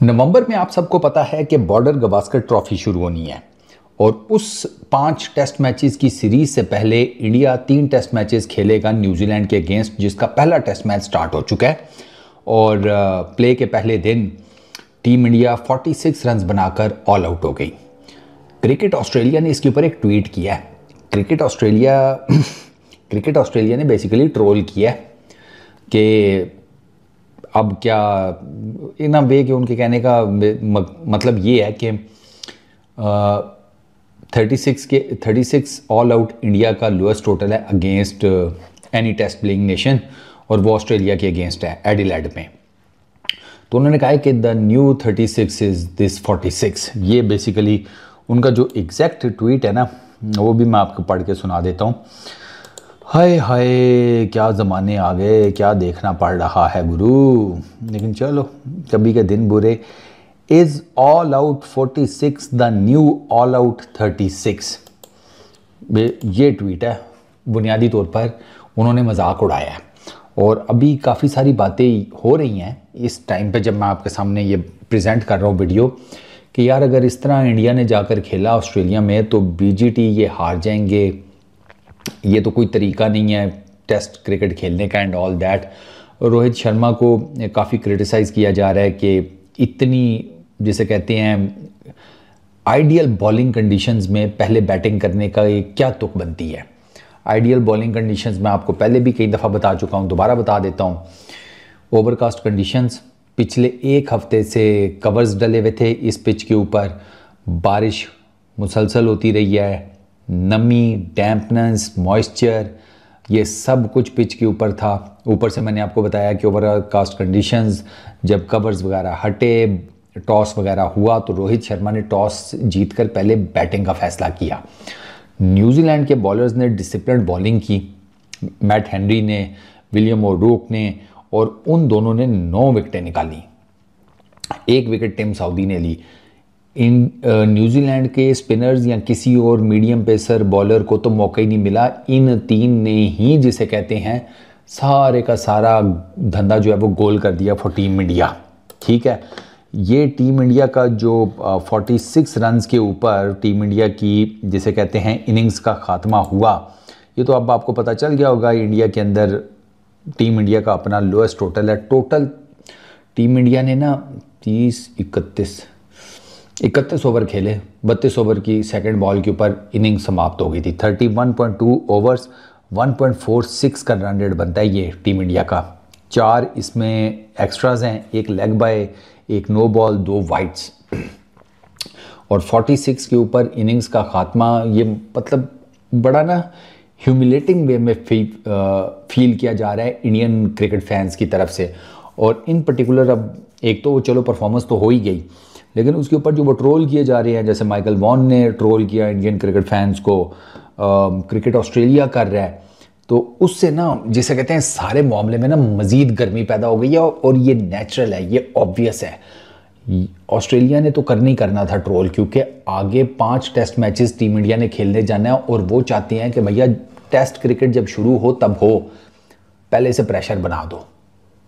नवंबर में आप सबको पता है कि बॉर्डर गवास्कर ट्रॉफी शुरू होनी है और उस 5 टेस्ट मैचेस की सीरीज से पहले इंडिया 3 टेस्ट मैचेस खेलेगा न्यूजीलैंड के अगेंस्ट, जिसका पहला टेस्ट मैच स्टार्ट हो चुका है। और प्ले के पहले दिन टीम इंडिया 46 रन बनाकर ऑल आउट हो गई। क्रिकेट ऑस्ट्रेलिया ने इसके ऊपर एक ट्वीट किया है। क्रिकेट ऑस्ट्रेलिया ने बेसिकली ट्रोल किया है कि अब क्या इन अ वे कि उनके कहने का मतलब ये है कि 36 ऑल आउट इंडिया का लोएस्ट टोटल है against any test playing nation, और वो ऑस्ट्रेलिया के अगेंस्ट है एडिलेड में। तो उन्होंने कहा है कि द न्यू 36 इज़ दिस 46। ये बेसिकली उनका जो एग्जैक्ट ट्वीट है ना, वो भी मैं आपको पढ़ के सुना देता हूँ। हाय हाय, क्या ज़माने आ गए, क्या देखना पड़ रहा है गुरु। लेकिन चलो, कभी के दिन बुरे। Is all out 46 the knew all out 36। ये ट्वीट है। बुनियादी तौर पर उन्होंने मजाक उड़ाया है और अभी काफ़ी सारी बातें हो रही हैं इस टाइम पे जब मैं आपके सामने ये प्रेजेंट कर रहा हूँ वीडियो, कि यार अगर इस तरह इंडिया ने जाकर खेला ऑस्ट्रेलिया में तो बीजीटी ये हार जाएंगे, ये तो कोई तरीका नहीं है टेस्ट क्रिकेट खेलने का and all that. Rohit Sharma को काफ़ी क्रिटिसाइज़ किया जा रहा है कि इतनी, जिसे कहते हैं आइडियल बॉलिंग कंडीशंस में पहले बैटिंग करने का ये क्या तुक बनती है। आइडियल बॉलिंग कंडीशंस मैं आपको पहले भी कई दफ़ा बता चुका हूँ, दोबारा बता देता हूँ। ओवरकास्ट कंडीशंस, पिछले एक हफ्ते से कवर्स डले हुए थे इस पिच के ऊपर, बारिश मुसलसल होती रही है, नमी, डैम्पनेस, मॉइस्चर, ये सब कुछ पिच के ऊपर था। ऊपर से मैंने आपको बताया कि ओवरकास्ट कंडीशंस, जब कवर्स वगैरह हटे, टॉस वगैरह हुआ तो रोहित शर्मा ने टॉस जीतकर पहले बैटिंग का फैसला किया। न्यूजीलैंड के बॉलर्स ने डिसिप्लिन्ड बॉलिंग की, मैट हेनरी ने, विलियम ओ'रोर्के ने, और उन दोनों ने 9 विकेटें निकाली। 1 विकेट टिम साउदी ने ली। इन न्यूजीलैंड के स्पिनर्स या किसी और मीडियम पेसर बॉलर को तो मौका ही नहीं मिला। इन 3 ने ही, जिसे कहते हैं, सारे का सारा धंधा जो है वो गोल कर दिया फॉर टीम इंडिया। ठीक है, ये टीम इंडिया का जो 46 रन्स के ऊपर टीम इंडिया की, जिसे कहते हैं, इनिंग्स का खात्मा हुआ, ये तो अब आपको पता चल गया होगा। इंडिया के अंदर टीम इंडिया का अपना लोएस्ट टोटल है। टोटल टीम इंडिया ने ना 31 ओवर खेले, 32 ओवर की सेकंड बॉल के ऊपर इनिंग समाप्त हो गई थी। 31.2 ओवर्स, 1.46 का रन रेट बनता है ये टीम इंडिया का। 4 इसमें एक्स्ट्राज हैं, 1 leg bye, 1 no ball, 2 wides, और 46 के ऊपर इनिंग्स का खात्मा। ये मतलब बड़ा ना ह्यूमिलेटिंग वे में फील किया जा रहा है इंडियन क्रिकेट फैंस की तरफ से। और इन पर्टिकुलर, अब एक तो चलो परफॉर्मेंस तो हो ही गई, लेकिन उसके ऊपर जो वो ट्रोल किए जा रहे हैं, जैसे माइकल वॉन ने ट्रोल किया इंडियन क्रिकेट फैंस को, क्रिकेट ऑस्ट्रेलिया कर रहा है, तो उससे ना, जिसे कहते हैं, सारे मामले में ना मज़ीद गर्मी पैदा हो गई है। और ये नेचुरल है, ये ऑब्वियस है। ऑस्ट्रेलिया ने तो करना ही करना था ट्रोल, क्योंकि आगे 5 टेस्ट मैचेस टीम इंडिया ने खेलने जाना है और वो चाहते हैं कि भैया टेस्ट क्रिकेट जब शुरू हो तब हो, पहले से प्रेशर बना दो।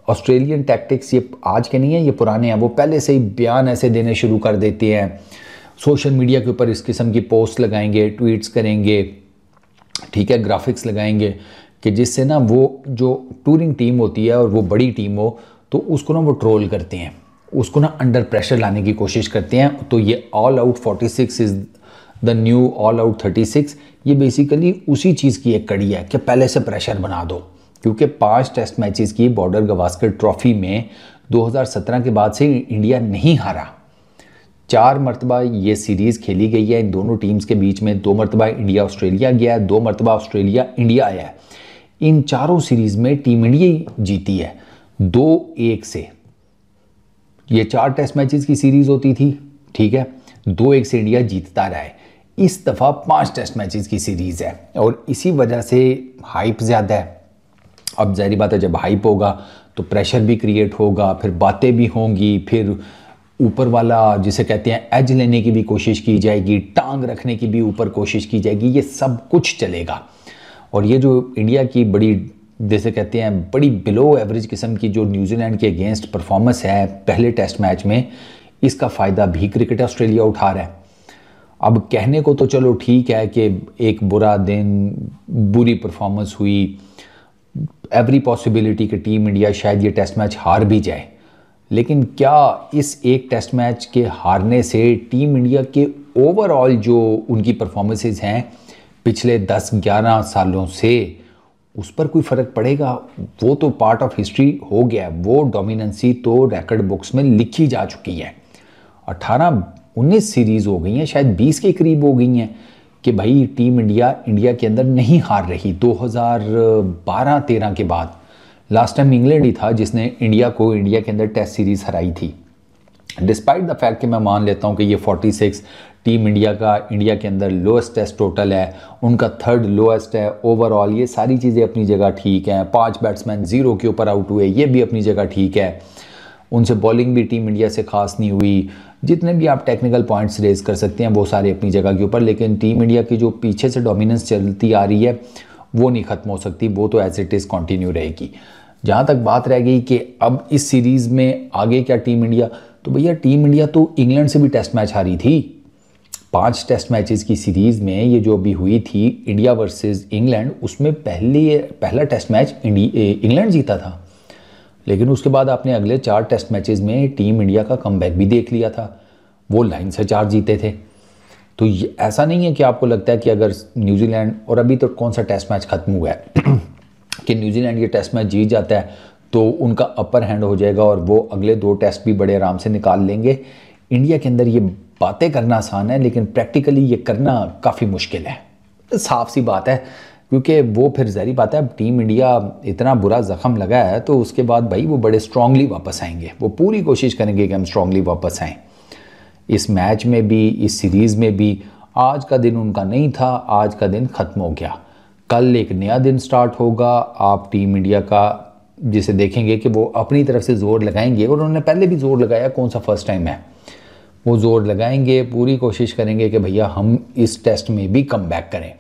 ऑस्ट्रेलियन टैक्टिक्स ये आज के नहीं है, ये पुराने हैं। वो पहले से ही बयान ऐसे देने शुरू कर देते हैं, सोशल मीडिया के ऊपर इस किस्म की पोस्ट लगाएंगे, ट्वीट्स करेंगे, ठीक है, ग्राफिक्स लगाएंगे, कि जिससे ना वो जो टूरिंग टीम होती है और वो बड़ी टीम हो तो उसको ना वो ट्रोल करते हैं, उसको ना अंडर प्रेशर लाने की कोशिश करते हैं। तो ये all out 46 is the knew all out 36, ये बेसिकली उसी चीज़ की एक कड़ी है कि पहले से प्रेशर बना दो। क्योंकि 5 टेस्ट मैचेस की बॉर्डर गवास्कर ट्रॉफी में 2017 के बाद से इंडिया नहीं हारा। 4 मरतबा ये सीरीज़ खेली गई है इन दोनों टीम्स के बीच में। 2 मरतबा इंडिया ऑस्ट्रेलिया गया है, 2 मरतबा ऑस्ट्रेलिया इंडिया आया है। इन चारों सीरीज़ में टीम इंडिया ही जीती है 2-1 से। ये 4 टेस्ट मैचेस की सीरीज़ होती थी, ठीक है, 2-1 से इंडिया जीतता रहा है। इस दफ़ा 5 टेस्ट मैचेस की सीरीज़ है और इसी वजह से हाइप ज़्यादा है। अब ज़ाहिर बात है, जब हाइप होगा तो प्रेशर भी क्रिएट होगा, फिर बातें भी होंगी, फिर ऊपर वाला, जिसे कहते हैं, एज लेने की भी कोशिश की जाएगी, टांग रखने की भी ऊपर कोशिश की जाएगी, ये सब कुछ चलेगा। और ये जो इंडिया की बड़ी, जैसे कहते हैं, बड़ी बिलो एवरेज किस्म की जो न्यूजीलैंड के अगेंस्ट परफॉर्मेंस है पहले टेस्ट मैच में, इसका फ़ायदा भी क्रिकेट ऑस्ट्रेलिया उठा रहा है। अब कहने को तो चलो ठीक है कि एक बुरा दिन, बुरी परफॉर्मेंस हुई, एवरी पॉसिबिलिटी कि टीम इंडिया शायद ये टेस्ट मैच हार भी जाए, लेकिन क्या इस एक टेस्ट मैच के हारने से टीम इंडिया के ओवरऑल जो उनकी परफॉर्मेंसेस हैं पिछले 10-11 सालों से, उस पर कोई फ़र्क पड़ेगा? वो तो पार्ट ऑफ हिस्ट्री हो गया, वो डोमिनेंसी तो रिकॉर्ड बुक्स में लिखी जा चुकी है। 18-19 सीरीज़ हो गई हैं, शायद 20 के करीब हो गई हैं कि भाई टीम इंडिया के अंदर नहीं हार रही। 2012-13 के बाद लास्ट टाइम इंग्लैंड ही था जिसने इंडिया के अंदर टेस्ट सीरीज़ हराई थी। डिस्पाइट द फैक्ट कि मैं मान लेता हूँ कि ये 46 टीम इंडिया के अंदर लोएस्ट टेस्ट टोटल है, उनका 3rd लोएस्ट है ओवरऑल, ये सारी चीज़ें अपनी जगह ठीक हैं। 5 बैट्समैन 0 के ऊपर आउट हुए, ये भी अपनी जगह ठीक है। उनसे बॉलिंग भी टीम इंडिया से खास नहीं हुई। जितने भी आप टेक्निकल पॉइंट्स रेज कर सकते हैं वो सारे अपनी जगह के ऊपर, लेकिन टीम इंडिया की जो पीछे से डोमिनेंस चलती आ रही है वो नहीं ख़त्म हो सकती, वो तो एज इट इज़ कंटिन्यू रहेगी। जहाँ तक बात रह गई कि अब इस सीरीज़ में आगे क्या टीम इंडिया, तो भैया टीम इंडिया तो इंग्लैंड से भी टेस्ट मैच हारी थी। 5 टेस्ट मैचेस की सीरीज़ में ये जो अभी हुई थी इंडिया वर्सेस इंग्लैंड, उसमें पहला टेस्ट मैच इंग्लैंड जीता था, लेकिन उसके बाद आपने अगले 4 टेस्ट मैचेस में टीम इंडिया का कमबैक भी देख लिया था, वो लाइन से 4 जीते थे। तो ऐसा नहीं है कि आपको लगता है कि अगर न्यूजीलैंड, और अभी तो कौन सा टेस्ट मैच खत्म हुआ है कि न्यूजीलैंड ये टेस्ट मैच जीत जाता है तो उनका अपर हैंड हो जाएगा और वो अगले 2 टेस्ट भी बड़े आराम से निकाल लेंगे। इंडिया के अंदर ये बातें करना आसान है, लेकिन प्रैक्टिकली ये करना काफ़ी मुश्किल है। साफ सी बात है, क्योंकि वो फिर ज़ाहिर बात है, अब टीम इंडिया इतना बुरा ज़ख्म लगा है तो उसके बाद भाई वो बड़े स्ट्रांगली वापस आएंगे, वो पूरी कोशिश करेंगे कि हम स्ट्रांगली वापस आएँ। इस मैच में भी, इस सीरीज़ में भी आज का दिन उनका नहीं था, आज का दिन ख़त्म हो गया। कल एक नया दिन स्टार्ट होगा। आप टीम इंडिया का जिसे देखेंगे कि वो अपनी तरफ से ज़ोर लगाएंगे, और उन्होंने पहले भी ज़ोर लगाया, कौन सा फर्स्ट टाइम है। वो ज़ोर लगाएंगे, पूरी कोशिश करेंगे कि भैया हम इस टेस्ट में भी कम बैक करें।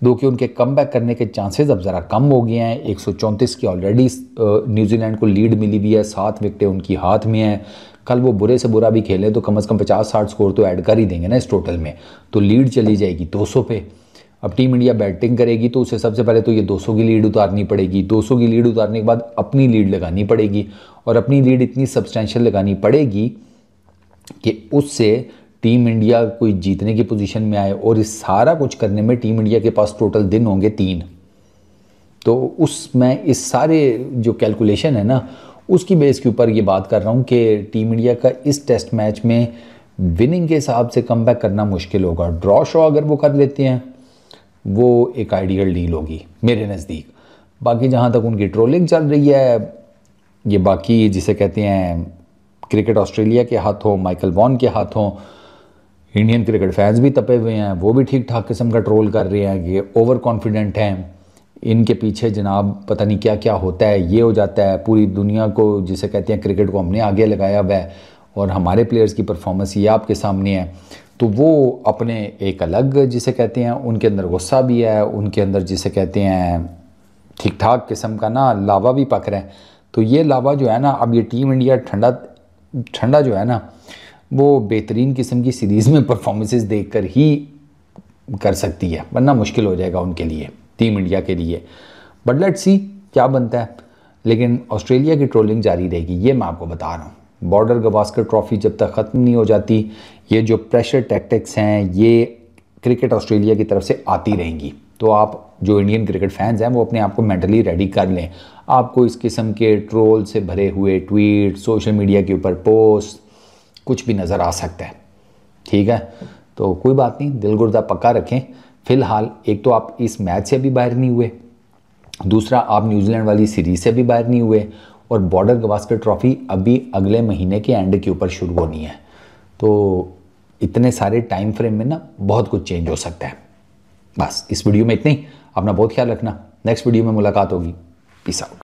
दो कि उनके कम बैक करने के चांसेस अब ज़रा कम हो गए हैं। 134 की ऑलरेडी न्यूजीलैंड को लीड मिली हुई है, 7 विकेटें उनकी हाथ में हैं। कल वो बुरे से बुरा भी खेलें तो कम से कम 50-60 स्कोर तो ऐड कर ही देंगे ना इस टोटल में, तो लीड चली जाएगी 200 पे। अब टीम इंडिया बैटिंग करेगी तो उसे सबसे पहले तो ये 200 की लीड उतारनी पड़ेगी। 200 की लीड उतारने के बाद अपनी लीड लगानी पड़ेगी, और अपनी लीड इतनी सब्सटेंशियल लगानी पड़ेगी कि उससे टीम इंडिया कोई जीतने की पोजीशन में आए। और इस सारा कुछ करने में टीम इंडिया के पास टोटल दिन होंगे 3। तो उसमें इस सारे जो कैलकुलेशन है ना, उसकी बेस के ऊपर ये बात कर रहा हूँ कि टीम इंडिया का इस टेस्ट मैच में विनिंग के हिसाब से कमबैक करना मुश्किल होगा। ड्रॉ शॉ अगर वो कर लेते हैं वो एक आइडियल डील होगी मेरे नज़दीक। बाकी जहाँ तक उनकी ट्रोलिंग चल रही है, ये बाकी जिसे कहते हैं क्रिकेट ऑस्ट्रेलिया के हाथों, माइकल वॉन के हाथों, इंडियन क्रिकेट फैंस भी तपे हुए हैं, वो भी ठीक ठाक किस्म का ट्रोल कर रहे हैं कि ओवर कॉन्फिडेंट हैं, इनके पीछे जनाब पता नहीं क्या क्या होता है, ये हो जाता है। पूरी दुनिया को जिसे कहते हैं क्रिकेट को हमने आगे लगाया हुआ है और हमारे प्लेयर्स की परफॉर्मेंस ये आपके सामने है। तो वो अपने एक अलग जिसे कहते हैं, उनके अंदर गुस्सा भी है, उनके अंदर जिसे कहते हैं ठीक ठाक किस्म का ना लावा भी पक रहा है। तो ये लावा जो है ना, अब ये टीम इंडिया ठंडा जो है ना, वो बेहतरीन किस्म की सीरीज़ में परफॉर्मेंसेस देखकर ही कर सकती है, वरना मुश्किल हो जाएगा उनके लिए, टीम इंडिया के लिए। बट लेट्स सी क्या बनता है। लेकिन ऑस्ट्रेलिया की ट्रोलिंग जारी रहेगी, ये मैं आपको बता रहा हूँ। बॉर्डर गवास्कर ट्रॉफी जब तक ख़त्म नहीं हो जाती, ये जो प्रेशर टैक्टिक्स हैं ये क्रिकेट ऑस्ट्रेलिया की तरफ से आती रहेंगी। तो आप जो इंडियन क्रिकेट फैंस हैं वो अपने आप को मेंटली रेडी कर लें। आपको इस किस्म के ट्रोल से भरे हुए ट्वीट, सोशल मीडिया के ऊपर पोस्ट, कुछ भी नज़र आ सकता है, ठीक है। तो कोई बात नहीं, दिल गुर्दा पक्का रखें। फ़िलहाल एक तो आप इस मैच से भी बाहर नहीं हुए, दूसरा आप न्यूजीलैंड वाली सीरीज़ से भी बाहर नहीं हुए, और बॉर्डर गवास्कर ट्रॉफी अभी अगले महीने के एंड के ऊपर शुरू होनी है। तो इतने सारे टाइम फ्रेम में ना बहुत कुछ चेंज हो सकता है। बस इस वीडियो में इतना ही। अपना बहुत ख्याल रखना, नेक्स्ट वीडियो में मुलाकात होगी। Peace out.